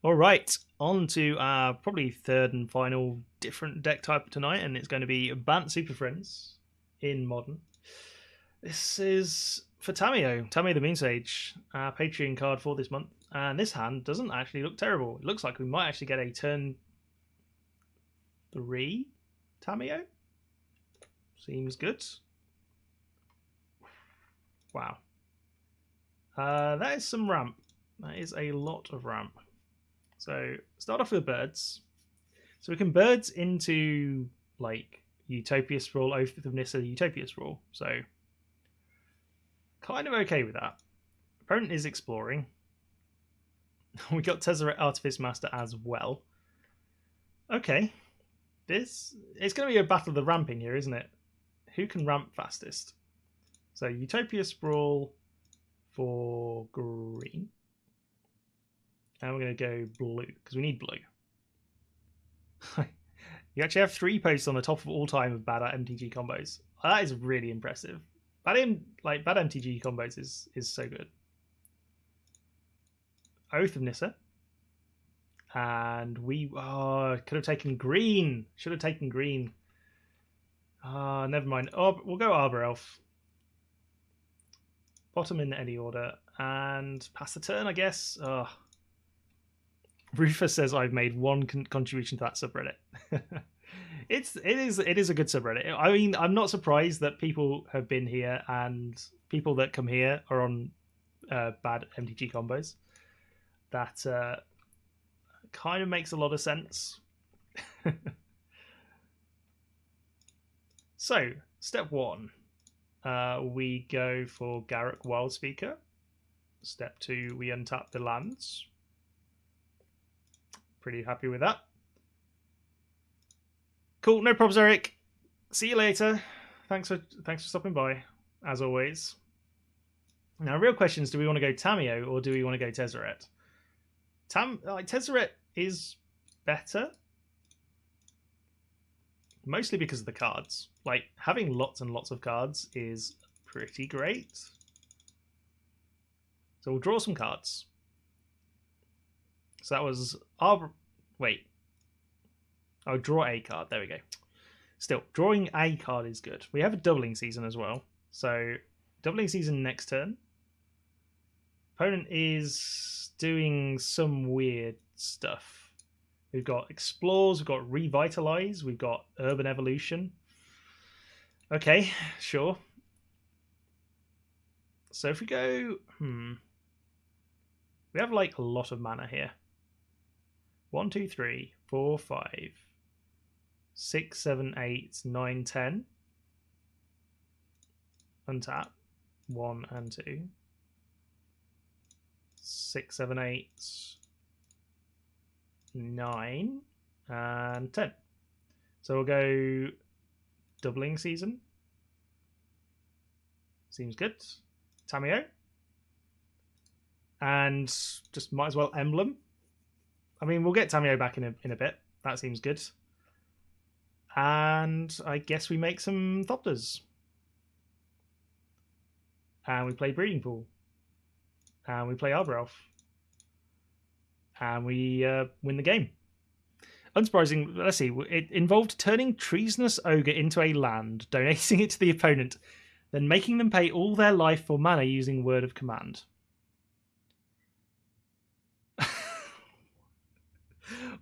All right, on to our probably third and final different deck type tonight, and it's going to be Bant Superfriends in Modern. This is for Tamio the Moon Sage, our Patreon card for this month. And this hand doesn't actually look terrible. It looks like we might actually get a turn 3 Tamio. Seems good. Wow. That is some ramp. That is a lot of ramp. So start off with birds. So we can birds into like Utopia Sprawl, Oath of Nissa, Utopia Sprawl. So kind of okay with that. Opponent is exploring. We got Tezzeret Artifice Master as well. Okay. This it's going to be a battle of the ramping here, isn't it? Who can ramp fastest? So Utopia Sprawl for green. And we're going to go blue, because we need blue. You actually have 3 posts on the top of all time of bad MTG combos. That is really impressive. Bad MTG combos is so good. Oath of Nissa. And we could have taken green. Should have taken green. Never mind. Oh, we'll go Arbor Elf. Bottom in any order. And pass the turn, I guess. Rufus says I've made one contribution to that subreddit. It is a good subreddit. I mean, I'm not surprised that people have been here and people that come here are on bad MTG combos. That kind of makes a lot of sense. So, step 1, we go for Garruk Wildspeaker. Step 2, we untap the lands. Pretty happy with that. Cool, no problems, Eric. See you later. Thanks for stopping by, as always. Now, real question is: do we want to go Tamio or do we want to go Tezzeret? Tezzeret is better, mostly because of the cards. Like having lots and lots of cards is pretty great. So we'll draw some cards. So that was wait. Oh, draw a card. There we go. Still, drawing a card is good. We have a doubling season as well. So, doubling season next turn. Opponent is doing some weird stuff. We've got Explores, we've got Revitalize, we've got Urban Evolution. Okay, sure. So if we go... We have like a lot of mana here. 1, 2, 3, 4, 5, 6, 7, 8, 9, 10. Untap. 1 and 2. 6, 7, 8, 9, and 10. So we'll go doubling season. Seems good. Tamio. And just might as well emblem. I mean, we'll get Tamio back in a bit. That seems good. And I guess we make some Thopters. And we play Breeding Pool. And we play Arbor Elf. And we win the game. Unsurprising, let's see. It involved turning Treasonous Ogre into a land, donating it to the opponent, then making them pay all their life for mana using Word of Command.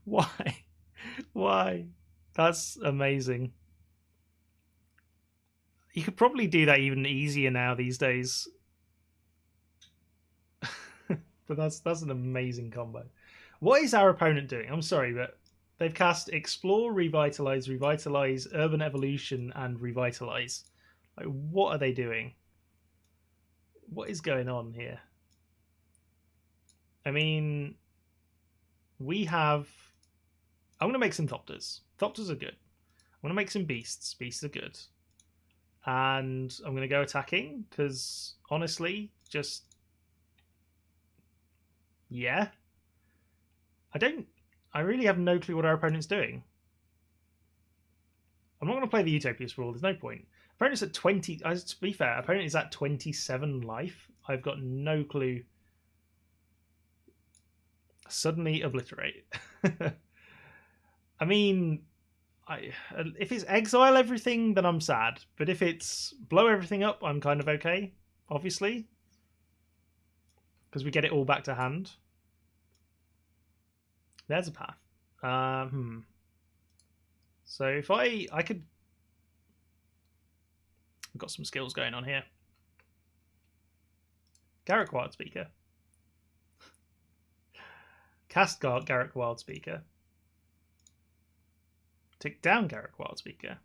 Why? Why? That's amazing. You could probably do that even easier now these days. But that's an amazing combo. What is our opponent doing? I'm sorry, but they've cast Explore, Revitalize, Revitalize, Urban Evolution, and Revitalize. Like, what are they doing? What is going on here? I mean, we have... I'm going to make some Thopters. Thopters are good. I'm going to make some Beasts. Beasts are good. And I'm going to go attacking, because, honestly, just... Yeah. I really have no clue what our opponent's doing. I'm not going to play the Utopia Sprawl. There's no point. Opponent's at 20... to be fair, opponent is at 27 life. I've got no clue. Suddenly obliterate. I mean, if it's exile everything, then I'm sad. But if it's blow everything up, I'm kind of okay, obviously. Because we get it all back to hand. There's a path. So if I could... I've got some skills going on here. Garruk Wildspeaker. Cast Garruk Wildspeaker. Take down Garruk Wildspeaker.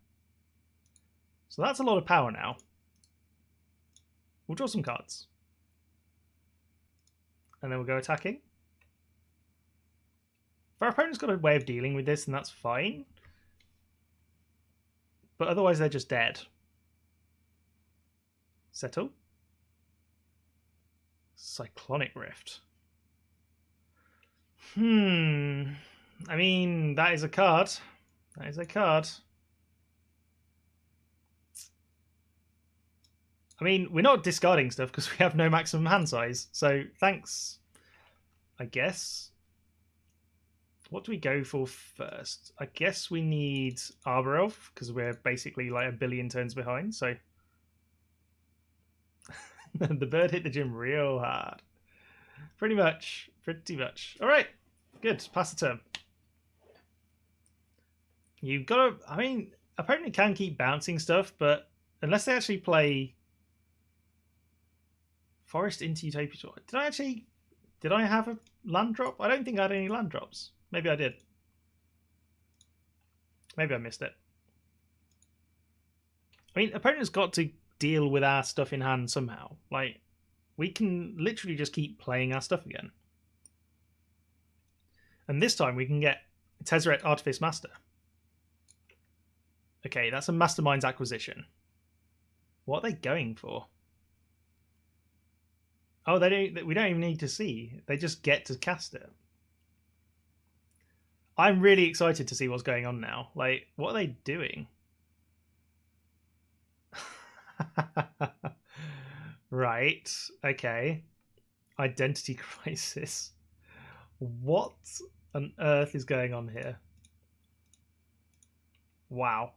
So that's a lot of power now. We'll draw some cards. And then we'll go attacking. If our opponent's got a way of dealing with this, then that's fine. But otherwise they're just dead. Settle. Cyclonic Rift. I mean, that is a card. That is a card. I mean, we're not discarding stuff because we have no maximum hand size. So thanks, I guess. What do we go for first? I guess we need Arbor Elf because we're basically like a billion turns behind. So the bird hit the gym real hard. Pretty much. Pretty much. All right. Good. Pass the turn. You've got to... I mean, opponent can keep bouncing stuff, but unless they actually play Forest into Utopia... Did I have a land drop? I don't think I had any land drops. Maybe I did. Maybe I missed it. I mean, opponent's got to deal with our stuff in hand somehow. Like, we can literally just keep playing our stuff again. And this time we can get Tezzeret Artifice Master. Okay, that's a Mastermind's acquisition. What are they going for? Oh, we don't even need to see. They just get to cast it. I'm really excited to see what's going on now. Like, what are they doing? Right. Okay. Identity crisis. What on earth is going on here? Wow.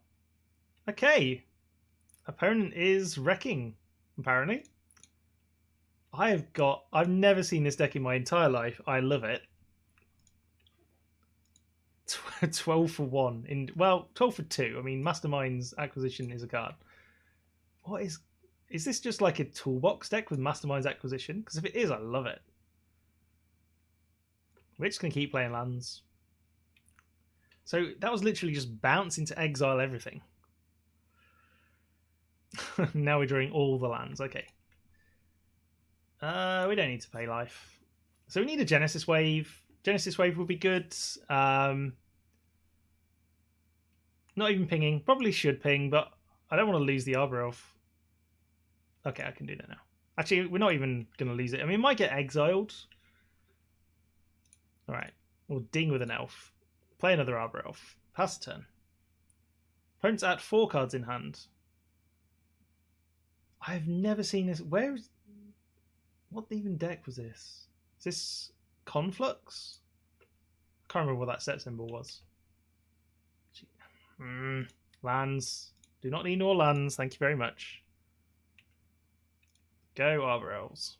Okay. Opponent is wrecking, apparently. I've never seen this deck in my entire life. I love it. 12 for 1. Well, 12 for 2. I mean, Mastermind's acquisition is a card. What is this just like a toolbox deck with Mastermind's acquisition? Because if it is, I love it. We're just going to keep playing lands. So that was literally just bounce into exile everything. Now we're drawing all the lands. Okay. We don't need to pay life. So we need a Genesis Wave. Genesis Wave would be good. Not even pinging. Probably should ping, but I don't want to lose the Arbor Elf. Okay, I can do that now. Actually, we're not even going to lose it. I mean, it might get exiled. Alright. We'll ding with an elf. Play another Arbor Elf. Pass the turn. Opponent's at 4 cards in hand. I've never seen this. What even deck was this? Is this Conflux? I can't remember what that set symbol was. Lands. Do not need more lands. Thank you very much. Go Arbor Elves.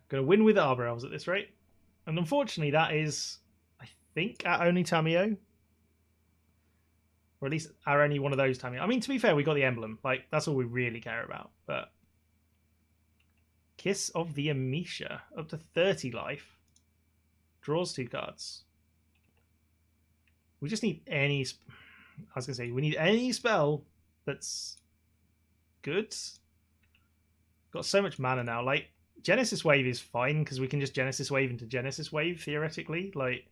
Going to win with Arbor Elves at this rate. And unfortunately, that is, I think, our only Tamiyo. Or at least our only one of those Tamiyo. I mean, to be fair, we got the emblem. Like, that's all we really care about. But Kiss of the Amisha. Up to 30 life. Draws 2 cards. We just need any... I was going to say, we need any spell that's good. Got so much mana now. Like, Genesis Wave is fine because we can just Genesis Wave into Genesis Wave, theoretically. Like,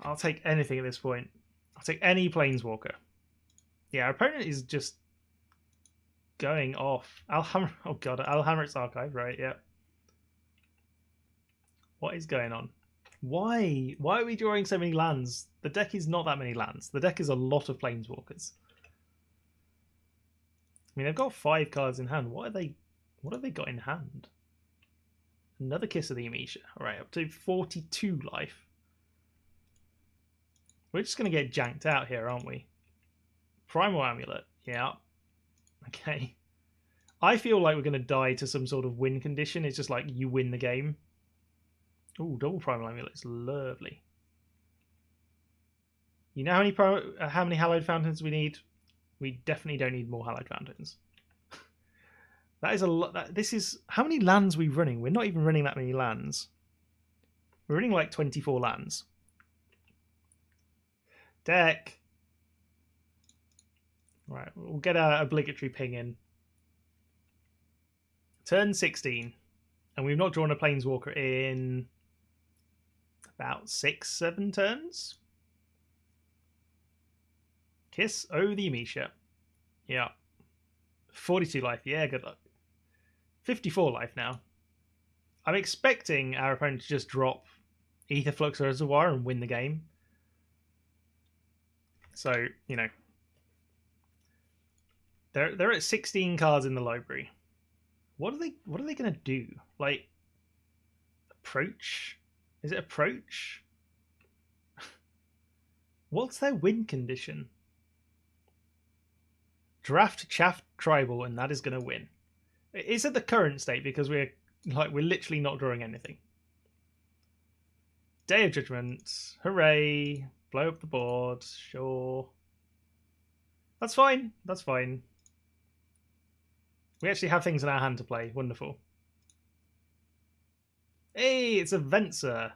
I'll take anything at this point. I'll take any Planeswalker. Yeah, our opponent is just going off. Oh god, Alhammer's Archive, right, yeah. What is going on? Why? Why are we drawing so many lands? The deck is not that many lands. The deck is a lot of Planeswalkers. I mean, they've got 5 cards in hand. What have they got in hand? Another Kiss of the Amisha. Alright, up to 42 life. We're just going to get janked out here, aren't we? Primal Amulet. Yeah. Okay. I feel like we're going to die to some sort of win condition. It's just like you win the game. Ooh, double Primal Amulet is lovely. You know how many Hallowed Fountains we need? We definitely don't need more Hallowed Fountains. That is a lot. This is how many lands are we running? We're not even running that many lands. We're running like 24 lands. Deck. Right, we'll get our obligatory ping in. Turn 16. And we've not drawn a Planeswalker in about 6-7 turns. Kiss. Oh, the Amisha. Yeah. 42 life. Yeah, good luck. 54 life now. I'm expecting our opponent to just drop Aetherflux Reservoir and win the game. So, you know. They're at 16 cards in the library. What are they gonna do? Like approach? Is it approach? What's their win condition? Draft Chaff Tribal, and that is gonna win. Is it the current state because we're literally not drawing anything? Day of Judgment, hooray! Blow up the board, sure. That's fine. That's fine. We actually have things in our hand to play. Wonderful. Hey, it's a Venser.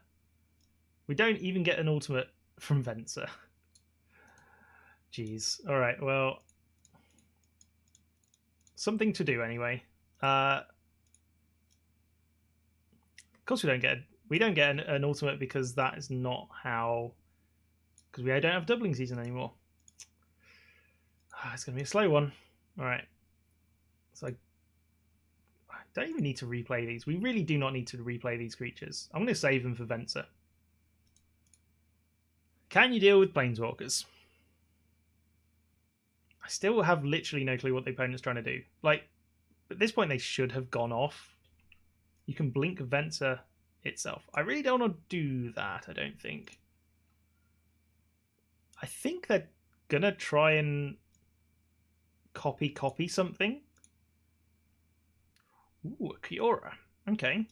We don't even get an ultimate from Venser. Jeez. All right. Well, something to do anyway. Of course, we don't get an ultimate because that is not how. Because we don't have doubling season anymore. It's gonna be a slow one. All right. So I don't even need to replay these. We really do not need to replay these creatures. I'm going to save them for Venser. Can you deal with Planeswalkers? I still have literally no clue what the opponent's trying to do. Like, at this point, they should have gone off. You can blink Venser itself. I really don't want to do that, I don't think. I think they're going to try and copy something. Ooh, a Kiora. Okay.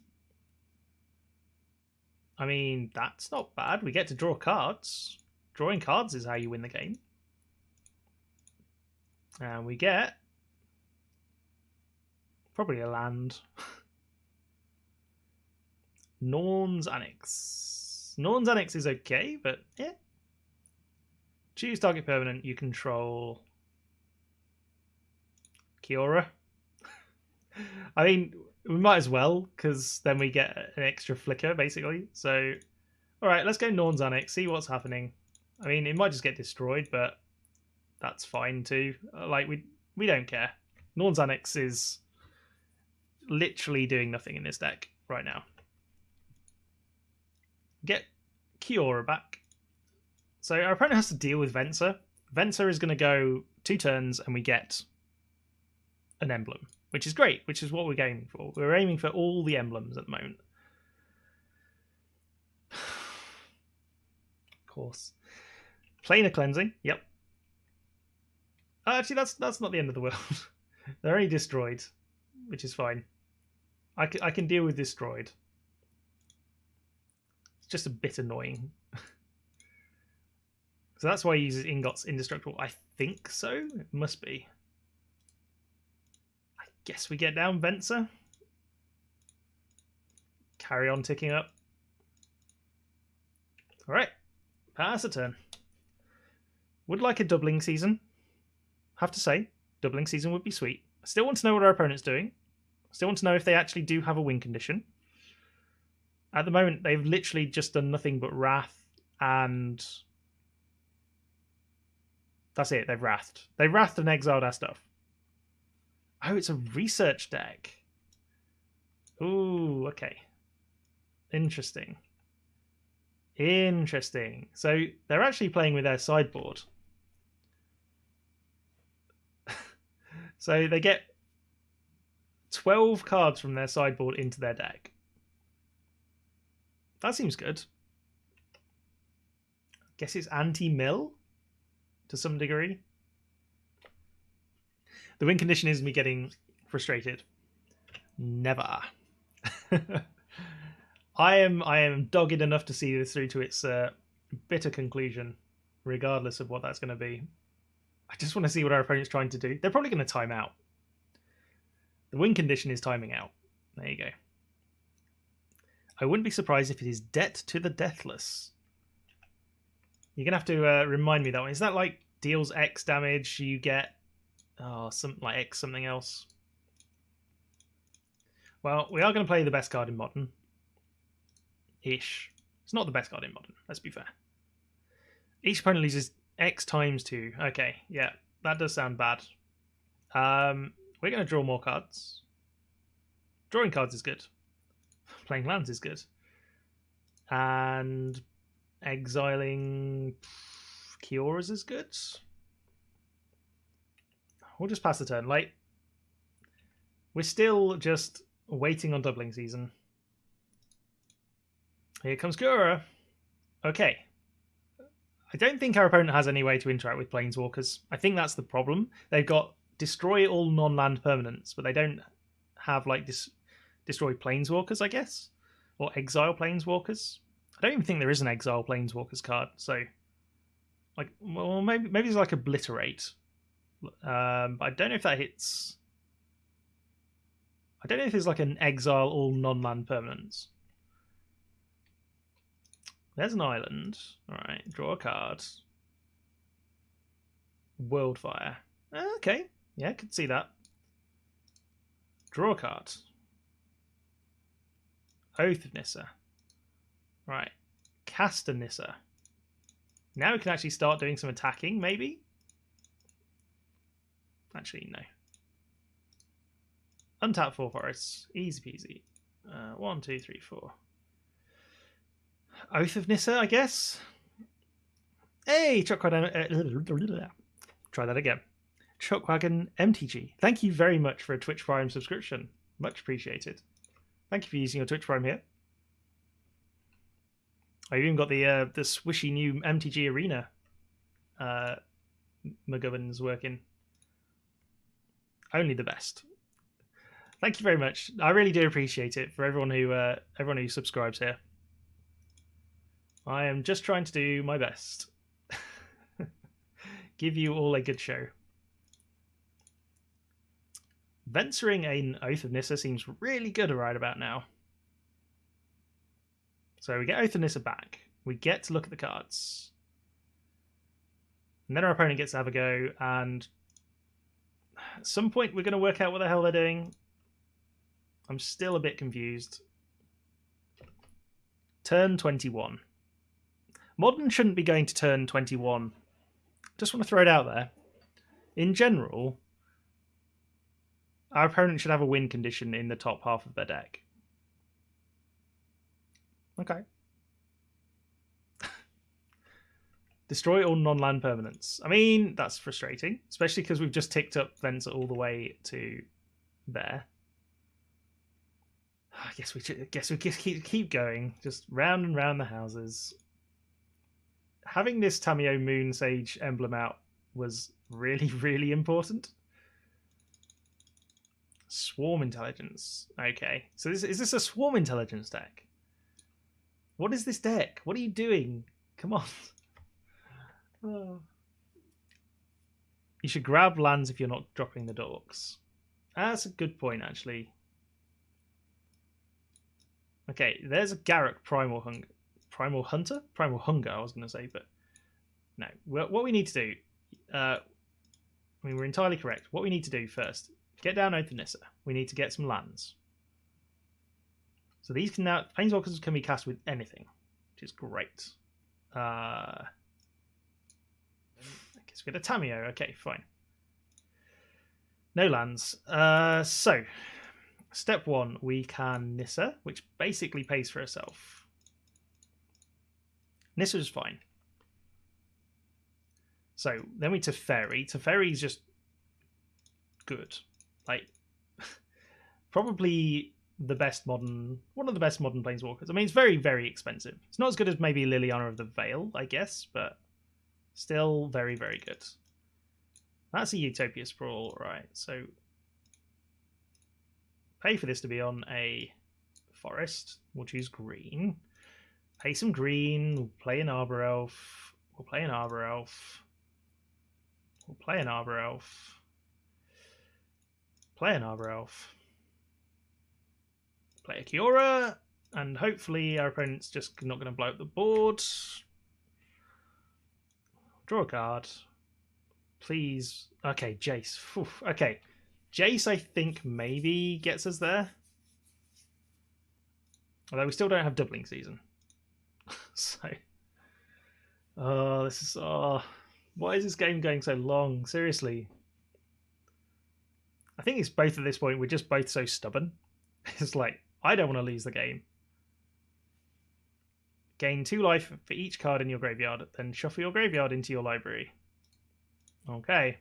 I mean, that's not bad. We get to draw cards. Drawing cards is how you win the game. And we get probably a land. Norn's Annex. Norn's Annex is okay, but yeah. Choose target permanent you control. Kiora. I mean, we might as well, because then we get an extra flicker, basically. So, alright, let's go Norn's Annex, see what's happening. I mean, it might just get destroyed, but that's fine too. Like, we don't care. Norn's Annex is literally doing nothing in this deck right now. Get Kiora back. So our opponent has to deal with Venser. Venser is going to go 2 turns and we get an emblem, which is great, which is what we're aiming for. We're aiming for all the emblems at the moment. Of course. Planar Cleansing, yep. Actually, that's not the end of the world. They're only destroyed, which is fine. I can deal with destroyed. It's just a bit annoying. So that's why he uses Ingot's Indestructible. I think so. It must be. I guess we get down Venser. Carry on ticking up. Alright. Pass a turn. Would like a doubling season. Have to say, doubling season would be sweet. I still want to know what our opponent's doing. I still want to know if they actually do have a win condition. At the moment, they've literally just done nothing but Wrath and... That's it, they've Wrathed. They Wrathed and exiled our stuff. Oh, it's a research deck. Ooh, okay. Interesting. Interesting. So they're actually playing with their sideboard. So they get 12 cards from their sideboard into their deck. That seems good. Guess it's anti-mill to some degree. The win condition is me getting frustrated. Never. I am dogged enough to see this through to its bitter conclusion, regardless of what that's going to be. I just want to see what our opponent's trying to do. They're probably going to time out. The win condition is timing out. There you go. I wouldn't be surprised if it is Debt to the Deathless. You're going to have to remind me that one. Is that like deals X damage, you get something like X something else? Well, we are going to play the best card in Modern. Ish. It's not the best card in Modern, let's be fair. Each opponent loses X times 2. Okay, yeah, that does sound bad. We're going to draw more cards. Drawing cards is good. Playing lands is good. And exiling Kioras is good. We'll just pass the turn. Like, we're still just waiting on doubling season. Here comes Kiora. Okay. I don't think our opponent has any way to interact with Planeswalkers. I think that's the problem. They've got destroy all non-land permanents, but they don't have like destroy Planeswalkers, I guess, or exile Planeswalkers. I don't even think there is an exile Planeswalkers card. So, like, well, maybe it's like obliterate. But I don't know if that hits. I don't know if there's like an exile all non-land permanents. There's an island. Alright, draw a card. Worldfire. Okay, yeah, I could see that. Draw a card. Oath of Nissa. Right, cast a Nissa. Now we can actually start doing some attacking, maybe? Actually, no. Untap 4 forests. Easy peasy. 1, 2, 3, 4. Oath of Nissa, I guess. Hey, Chuckwagon. Try that again. Chuckwagon MTG. Thank you very much for a Twitch Prime subscription. Much appreciated. Thank you for using your Twitch Prime here. I've even got the swishy new MTG Arena McGovern's working. Only the best. Thank you very much. I really do appreciate it for everyone who subscribes here. I am just trying to do my best. Give you all a good show. Venturing an Oath of Nissa seems really good right about now. So we get Oath of Nissa back. We get to look at the cards. And then our opponent gets to have a go, and at some point we're going to work out what the hell they're doing. I'm still a bit confused. Turn 21. Modern shouldn't be going to turn 21. Just want to throw it out there. In general, our opponent should have a win condition in the top half of their deck. Okay. Destroy all non-land permanents. I mean, that's frustrating, especially because we've just ticked up Vents all the way to there. I guess we just keep going, just round and round the houses. Having this Tamiyo Moon Sage emblem out was really, really important. Swarm Intelligence. Okay, so is this a Swarm Intelligence deck? What is this deck? What are you doing? Come on. Oh. You should grab lands if you're not dropping the dorks. That's a good point, actually. Okay, there's a Garruk Primal Hunger. Primal Hunter? Primal Hunger, I was going to say, but no. What we need to do, I mean, we're entirely correct. What we need to do first, get down Oath of Nissa. We need to get some lands. So these can now, Planeswalkers can be cast with anything, which is great. I guess we get a Tamiyo. Okay, fine. No lands. So, step 1, we can Nissa, which basically pays for herself. Nissa is fine. So then we Teferi. Teferi is just good. Like, probably one of the best modern planeswalkers. I mean, it's very, very expensive. It's not as good as maybe Liliana of the Veil, I guess, but still very, very good. That's a Utopia Sprawl, right? So pay for this to be on a forest. We'll choose green. Pay some green. We'll play an Arbor Elf. We'll play an Arbor Elf. We'll play an Arbor Elf. Play an Arbor Elf. Play a Kiora. And hopefully our opponent's just not going to blow up the board. Draw a card. Please. Okay, Jace. Oof. Okay. Jace, I think, maybe gets us there. Although we still don't have doubling season. So. Oh, this is. Oh. Why is this game going so long? Seriously. I think it's both at this point. We're just both so stubborn. It's like, I don't want to lose the game. Gain 2 life for each card in your graveyard, then shuffle your graveyard into your library. Okay.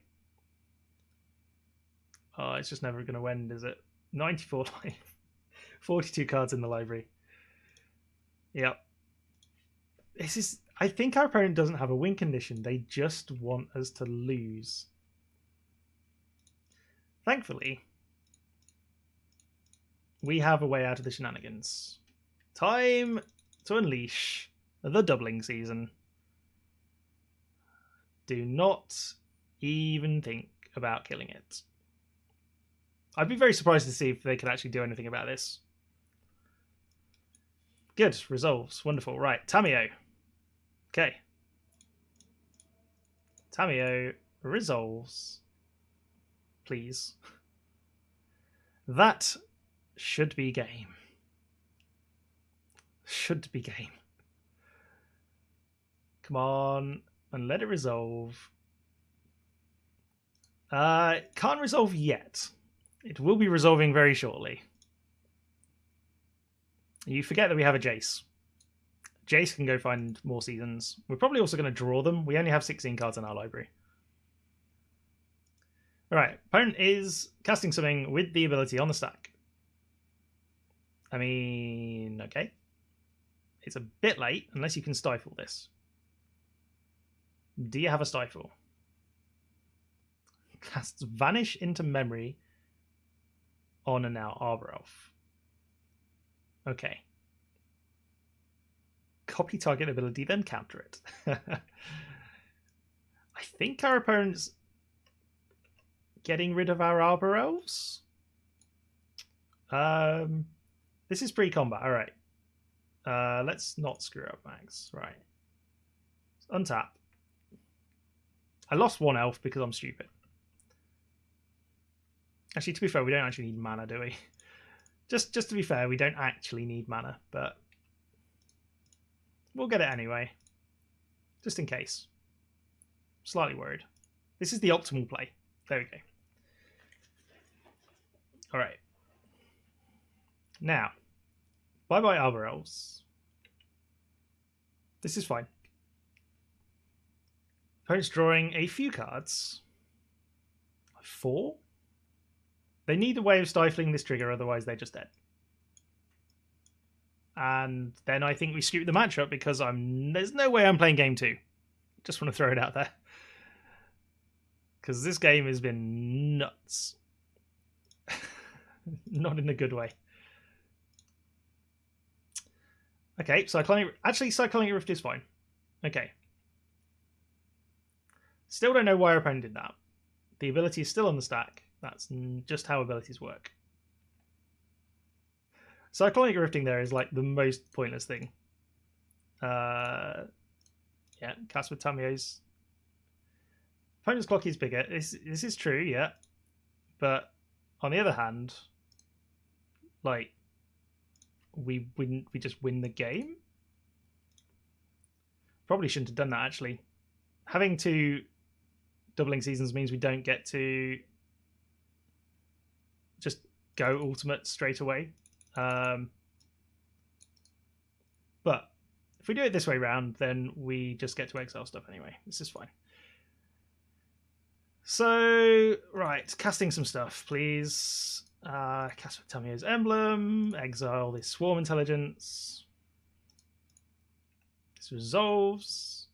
Oh, it's just never going to end, is it? 94 life. 42 cards in the library. Yep. This is... I think our opponent doesn't have a win condition. They just want us to lose. Thankfully, we have a way out of the shenanigans. Time to unleash the doubling season. Do not even think about killing it. I'd be very surprised to see if they could actually do anything about this. Good. Resolves. Wonderful. Right. Tamiyo. Okay. Tamiyo resolves. Please. That should be game. Should be game. Come on. And let it resolve. Can't resolve yet. It will be resolving very shortly. You forget that we have a Jace. Jace can go find more seasons. We're probably also going to draw them. We only have 16 cards in our library. Alright, opponent is casting something with the ability on the stack. I mean, okay. It's a bit late, unless you can stifle this. Do you have a stifle? Casts Vanish into Memory on a now Arbor Elf. Okay. Copy target ability, then counter it. I think our opponent's getting rid of our Arbor Elves. This is pre-combat. All right. Let's not screw up, Max. Right. Let's untap. I lost 1 elf because I'm stupid. Actually, to be fair, we don't actually need mana, do we? Just to be fair, we don't actually need mana, but we'll get it anyway. Just in case. Slightly worried. This is the optimal play. There we go. Alright. Now, bye-bye Arbor Elves. This is fine. Opponent's drawing a few cards. 4? They need a way of stifling this trigger, otherwise they're just dead. And then I think we scoop the matchup because there's no way I'm playing game 2. Just want to throw it out there. Because this game has been nuts. Not in a good way. Okay, Cyclonic Rift is fine. Okay. Still don't know why our opponent did that. The ability is still on the stack. That's just how abilities work. Cyclonic Rifting there is like the most pointless thing. Yeah, cast with Tamiyo's. Opponent's clock is bigger. This is true, yeah. But on the other hand, like we just win the game. Probably shouldn't have done that actually. Having 2 doubling seasons means we don't get to just go ultimate straight away. But if we do it this way round, then we just get to exile stuff anyway. This is fine. So, right, casting some stuff, please. Cast with Tamio's Emblem. Exile this Swarm Intelligence. This resolves.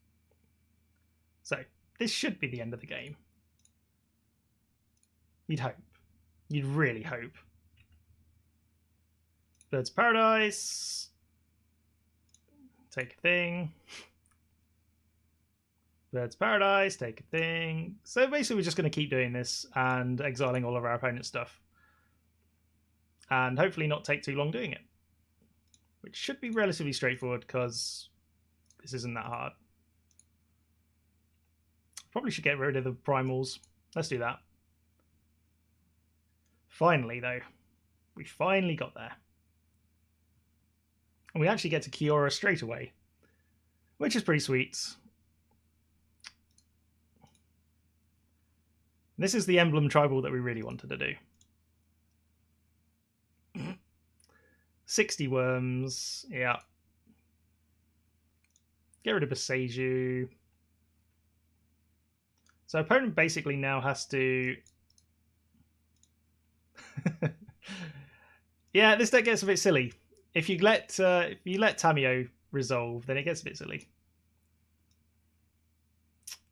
So, this should be the end of the game. You'd hope. You'd really hope. Bird's Paradise. Take a thing. Bird's Paradise, take a thing. So basically we're just going to keep doing this and exiling all of our opponent's stuff. And hopefully not take too long doing it. Which should be relatively straightforward because this isn't that hard. Probably should get rid of the primals. Let's do that. Finally though, we finally got there. And we actually get to Kiora straight away, which is pretty sweet. This is the emblem tribal that we really wanted to do. 60 worms, yeah. Get rid of Boseiju. So opponent basically now has to... Yeah, this deck gets a bit silly. If you let Tamio resolve, then it gets a bit silly.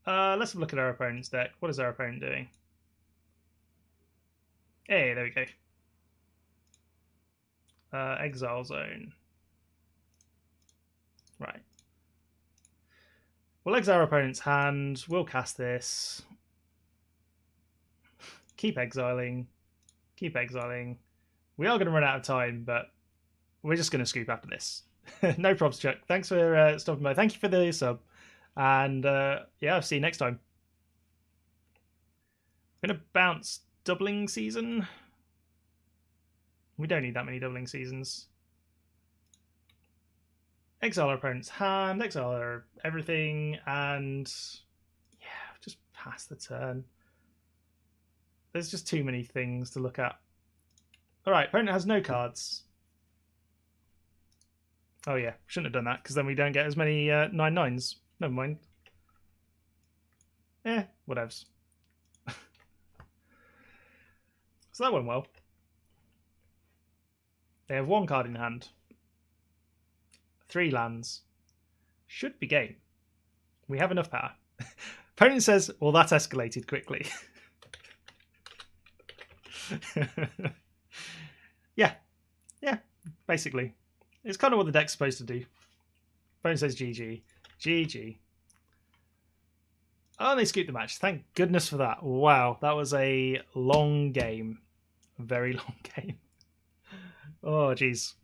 Let's have a look at our opponent's deck. What is our opponent doing? Hey, there we go. Exile Zone. Right. We'll exile our opponent's hand. We'll cast this. Keep exiling. Keep exiling. We are going to run out of time, but we're just going to scoop after this. No props, Chuck. Thanks for stopping by. Thank you for the sub. And yeah, I'll see you next time. I'm going to bounce doubling season. We don't need that many doubling seasons. Exile our opponent's hand, exile our everything, and yeah, just pass the turn. There's just too many things to look at. Alright, opponent has no cards. Oh yeah, shouldn't have done that, because then we don't get as many 9/9s. Never mind. Eh, whatevs. So that went well. They have one card in hand. 3 lands. Should be game. We have enough power. Opponent says, well, that escalated quickly. Yeah, basically. It's kind of what the deck's supposed to do. Opponent says GG. GG. Oh, and they scooped the match. Thank goodness for that. Wow, that was a long game. A very long game. Oh, geez.